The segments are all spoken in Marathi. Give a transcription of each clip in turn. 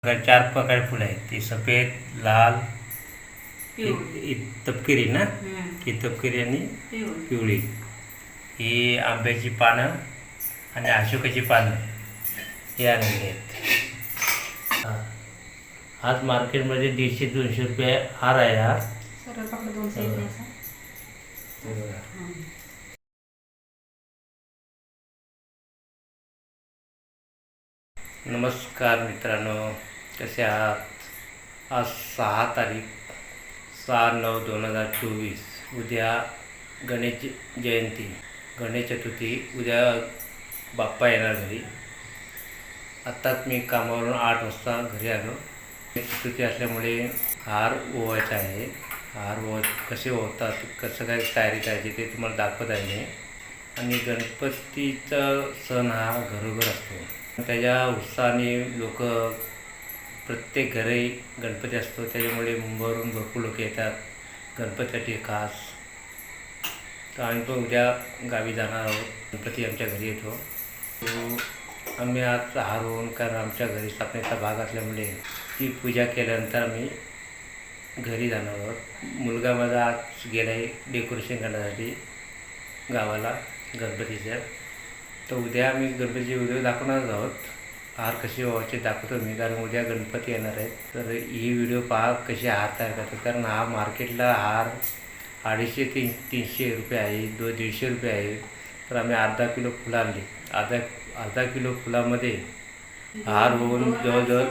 चार प्रकार फुलं आहेत ती सफेद, लाल, तपकिरी ना, ही तपकिरी आणि पिवळी. ही आंब्याची पानं आणि अशोकाची पानं हे आणलेली आहेत. आज मार्केटमध्ये 150-200 रुपये हार आहे. हा नमस्कार मित्रांनो, कसे आहात? आज 6 तारीख 6/9/2024. उद्या गणेश जयंती, गणेश चतुर्थी. उद्या बाप्पा येणार घरी. आत्ताच मी कामावरून 8 वाजता घरी आलो. चतुर्थी असल्यामुळे हार ओवायचा आहे. हार कसे ओवतात, कसं काय तयारी करायची ते तुम्हाला दाखवत आहे मी. आणि गणपतीचा सण हा घरोघर असतो. त्याच्या उत्साहाने लोक प्रत्येक घरी गणपती असतो, त्याच्यामुळे मुंबईवरून भरपूर लोक येतात गणपतीसाठी खास. तर आम्ही पण उद्या गावी जाणार आहोत. गणपती आमच्या घरी येतो. आम्ही आज हार होऊन, कारण आमच्या घरी स्थापनेचा भाग असल्यामुळे ती पूजा केल्यानंतर आम्ही घरी जाणार आहोत. मुलगा माझा आज गेला आहे डेकोरेशन करण्यासाठी गावाला गणपतीच्या. तर उद्या आम्ही गणपतीचे व्हिडिओ दाखवणार आहोत. हार कसे व्हायचे दाखवतो मी, कारण उद्या गणपती येणार आहेत. तर ही व्हिडिओ पहा कसे हार तयार करतात. कारण हा मार्केटला हार 250-300 रुपये आहे, 150 रुपये आहे. तर आम्ही अर्धा किलो फुलं आणली. अर्धा किलो फुलामध्ये हार होऊन जवळजवळ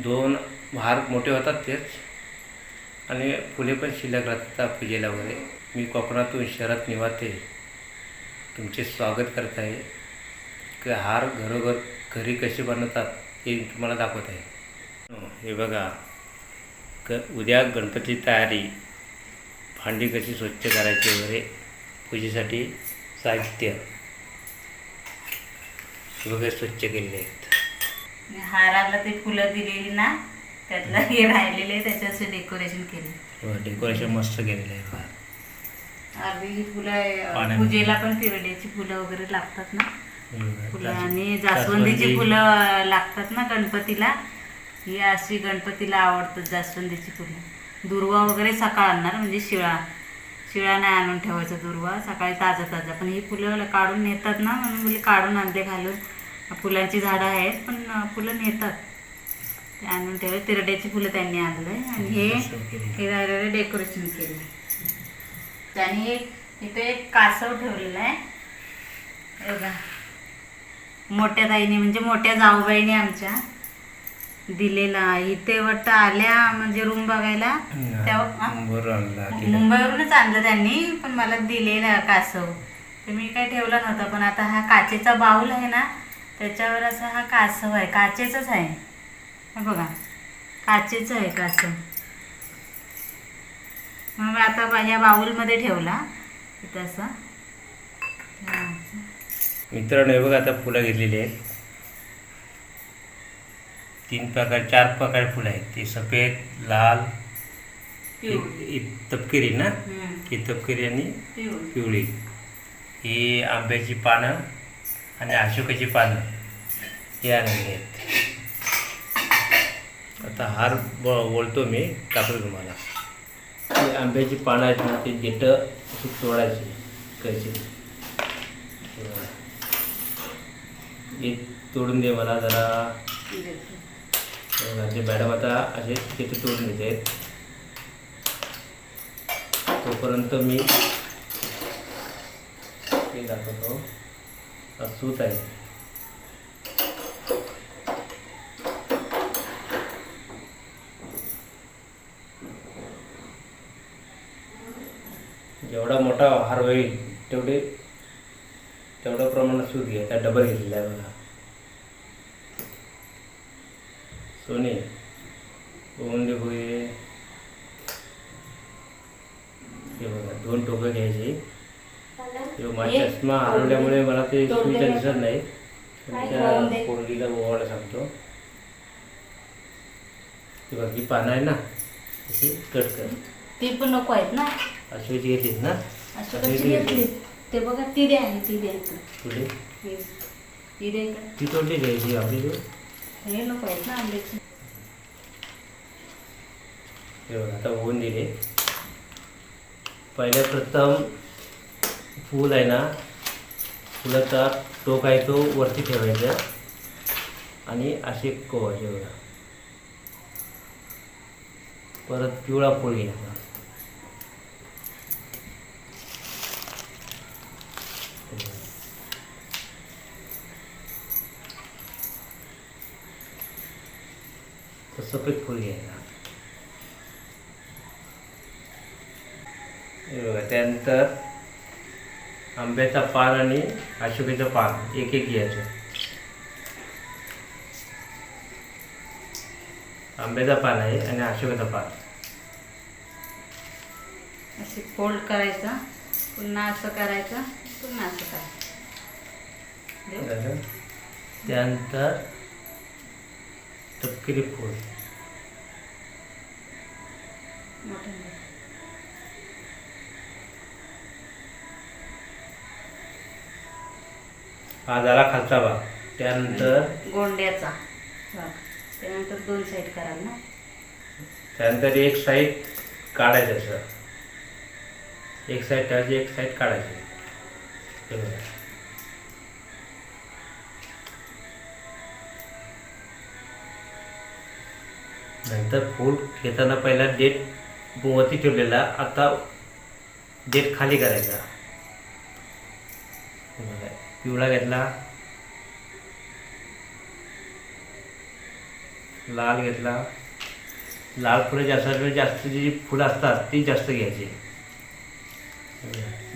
2 हार मोठे होतात तेच, आणि फुले पण शिल्लक राहतात पूजेला वगैरे. मी कोकणातून शरद निवाते तुमचे स्वागत करत आहे. की हार घरी कसे बनवतात हे तुम्हाला दाखवत आहे. हे बघा, उद्या गणपती तयारी, भांडी कशी स्वच्छ करायची वगैरे, पूजेसाठी साहित्य वगैरे स्वच्छ केलेले आहेत. हाराला ते फुलं दिलेली ना, त्यातलं हे राहिलेले, त्याच्याचं डेकोरेशन केले. डेकोरेशन मस्त केलेलं आहे. अर्धी फुलं पूजेला पण फिरड्याची फुलं वगैरे लागतात ना, फुलं आणि जास्वंदीची फुलं लागतात ना गणपतीला. ही अशी गणपतीला आवडतात जास्वंदीची फुलं. दुर्वा वगैरे सकाळ आणणार, म्हणजे शिळा नाही आणून ठेवायचा दुर्वा, सकाळी ताजा. पण ही फुलं काढून नेतात ना, म्हणून मुली काढून आणले घालून. फुलांची झाडं आहेत पण फुलं नेतात, ते आणून ठेवले. तिरड्याची फुलं त्यांनी आणलंय आणि हे राहिलेलं डेकोरेशन केलं. त्यांनी इथे एक कासव ठेवलेला आहे बघा, मोठ्या ताईने, म्हणजे मोठ्या जाऊबाईने आमच्या दिलेला. इथे वाटतं आल्या म्हणजे रूम बघायला, तेव्हा मुंबईवरूनच आणलं त्यांनी, पण मला दिलेला कासव. ते मी काय ठेवला नव्हता, पण आता हा काचेचा बाऊल आहे ना, त्याच्यावर असा हा कासव आहे. काचेचाच आहे हा बघा, काचेचं आहे कासव. मग मी आता या बाऊलमध्ये ठेवला इथं असा. मित्रांनो, हे बघा, आता फुलं घेतलेली आहेत. 4 प्रकार फुलं आहेत. ती सफेद, लाल, तपकिरी ना, ही तपकिरी आणि पिवळी. ही आंब्याची पानं आणि अशोकाची पानं हे आणलेली आहेत. आता हार बोलतो मी, दाखवतो तुम्हाला. ही आंब्याची पानं आहेत ना, ते देठं अशी तोडायची कशी. हे तोडून दे मला जरा. ते मॅडम आता असे तिथे तोडून देत आहेत. तोपर्यंत मी हे दाखवतो. हा सूत आहे. जेवढा मोठा हार होईल तेवढं प्रमाणात सूत घ्या. त्या डबल घेतलेला आहे बघा. सोने होऊन दे बघे. हे बघा, 2 टोकं घ्यायची. माझा चष्मा हरवल्यामुळे मला ते सुईचा दिसत नाही. त्या पोरगीला ओवायला सांगतो. ते बघ, ही पानं आहे ना, अशी कट कर. ती पण नको आहेत ना, अशोची घेतलीत ना, अशोकाची घेतली. ते बघा, ती द्या, ती द्यायचं. पुढे ती द्यायचं. ती तोडली घ्यायची आपली. हे नको आहेत ना आंब्याची. हे बघा आता होऊन दिले. पहिल्या प्रथम फूल आहे ना, फुलाचा टोक आहे तो वरती ठेवायचा आणि असे कोवायचे बघा. परत पिवळा फूल घ्यायचा. तर सफेद फूल घ्यायचा. हे बघा त्यानंतर आंब्याचा पान आणि अशोकाचं पान एक एक घ्यायचं. आंब्याचा पान आहे आणि अशोकाचं पान असे फोल्ड करायचा, पुन्हा असं करायचं, पुन्हा असं करायचं. देऊ? झालं. त्यानंतर तपकिरी फूल मोठं मोठं. हा झाला खालचा भाग. त्यानंतर गोंड्याचा भाग. त्यानंतर 2 साईड कराल ना. त्यानंतर एक साईड काढायचं असं. एक साईड ठेवायची, एक साईड काढायची. हे बघा. नंतर फूल घेताना पहिला डेट वरती ठेवलेला, आता डेट खाली करायचा. हे बघा. पिवळा घेतला, लाल घेतला. लाल फुलं जास्त जी फुलं असतात ती जास्त घ्यायची.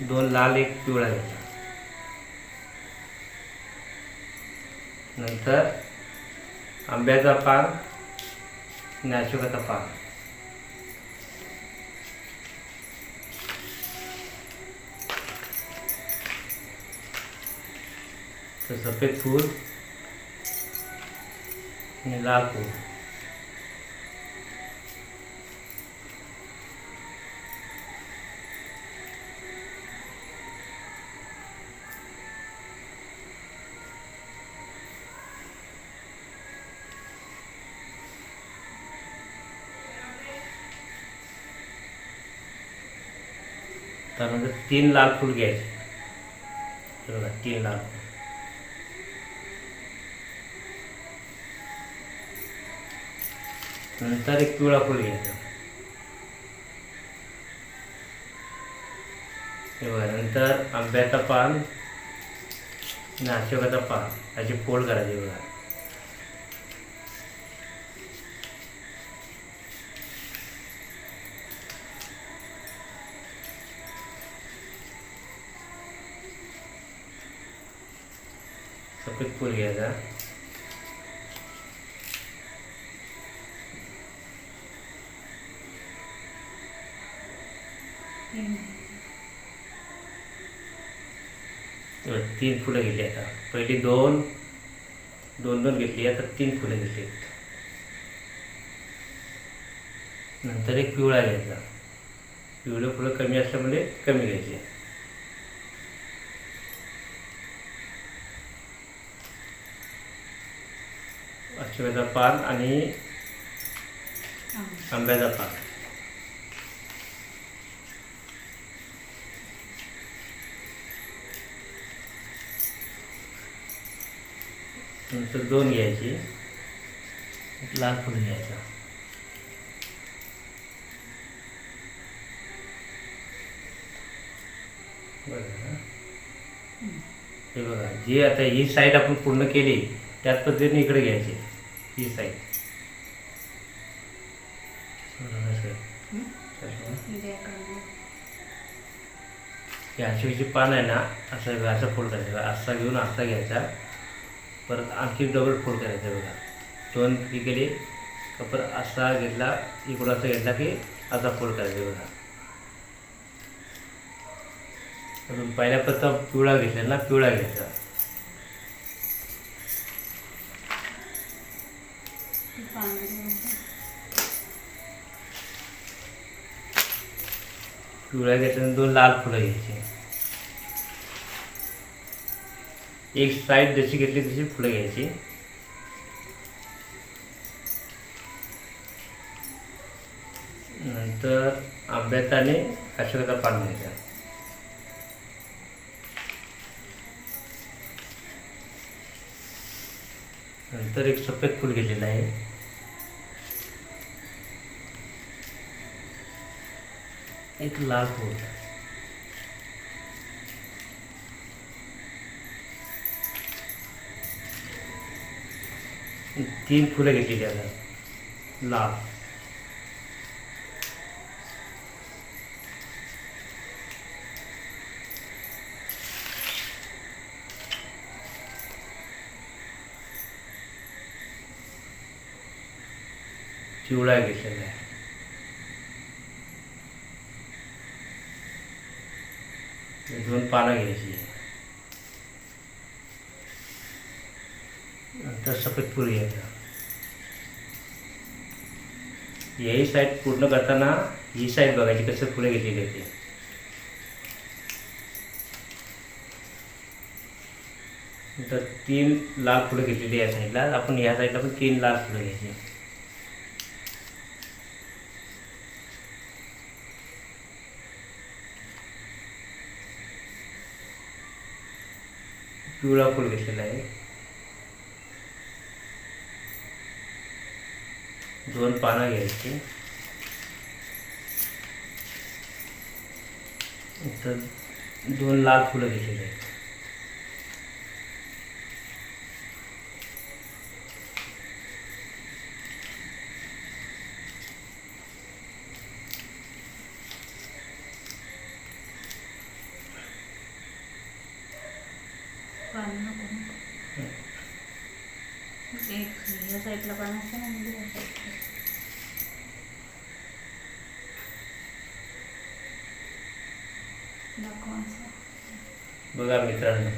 2 लाल 1 पिवळा घ्यायचा. नंतर आंब्याचा पान आणि अशोकाचा पान. तर सफेद फूल आणि लाल फूल. त्यानंतर 3 लाल फूल घ्यायचे. हे बघा 3 लाल फूल. नंतर एक पिवळा फूल घ्यायचा. हे बघा. नंतर आंब्याचा पान आणि अशोकाचा पान अशी फोल्ड करायची बघा. सफेद फूल घ्यायचा. तर 3 फुलं घेतली. आता पहिली 2 घेतली, आता 3 फुलं घेतली. नंतर एक पिवळा घ्यायचा. पिवळे फुलं कमी असल्यामुळे कमी घ्यायचे. अशोकाचा पान आणि आंब्याचा पान. नंतर 2 घ्यायची. एक लाल फूल घ्यायचा. बघा. हे बघा. जी आता ही साईड आपण पूर्ण केली त्याच पद्धतीने इकडे घ्यायची. ही साईड ही अशोकाची पान आहे ना, असं फोल्ड करायचं. असा घेऊन असा घ्यायचा. परत आणखी डबल फोल्ड करायचं बघा. 2 केली का परत असा घेतला, इकडून असा घेतला की असा फोल्ड करायचा बघा. अजून पहिल्या प्रथम पिवळा घेतला ना, पिवळा घ्यायचा. पिवळा घेतल्यानंतर 2 लाल फुलं घ्यायची. एक साईड जशी घेतली तशी फुलं घ्यायची. नंतर आंब्याचं आणि अशोकाचं पान घ्यायचं. नंतर एक सफेद फूल घेतलेलं आहे. एक लाल फूल. तीन फुलं घेतलेली आता लाल. चिवळा घेतलेला आहे. दोन पानं घ्यायची. नंतर सफेद फूल घ्यायचं. यही साईड पूर्ण करताना ही साईड बघायची कसं फुलं घेतलेली आहे ते. नंतर तीन लाल फुलं घेतलेली या साईडला. आपण या साईडला पण तीन लाल फुलं घ्यायची. पिवळा फूल घेतलेला आहे. दोन पानं घ्यायची. नंतर दोन लाल फुलं घेतलेली आहेत. एक ह्या साईडला पान असतं ना, म्हणजे ह्या साईडला. दाखवा असं. बघा मित्रांनो,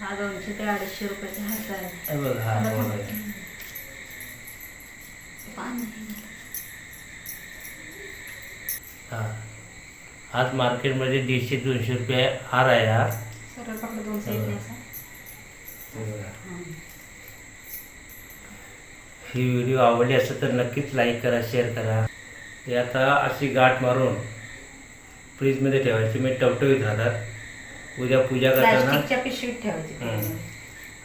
हा 200 ते 250 रुपयाचा हार आहे. हे बघा हा बघा. पान नाही. हा आज मार्केटमध्ये 150-200 रुपये हार आहे हा. सरळ पकडा दोन साईडने असा. हे बघा. ही व्हिडिओ आवडली असेल तर नक्कीच लाईक करा, शेअर करा. हे आता अशी गाठ मारून फ्रीजमध्ये ठेवायची, म्हणजे टवटवीत राहतात. उद्या पूजा करताना प्लास्टिकच्या पिशवीत ठेवायची.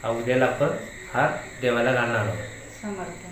हा उद्याला आपण हार देवाला घालणार आहोत. समर्थ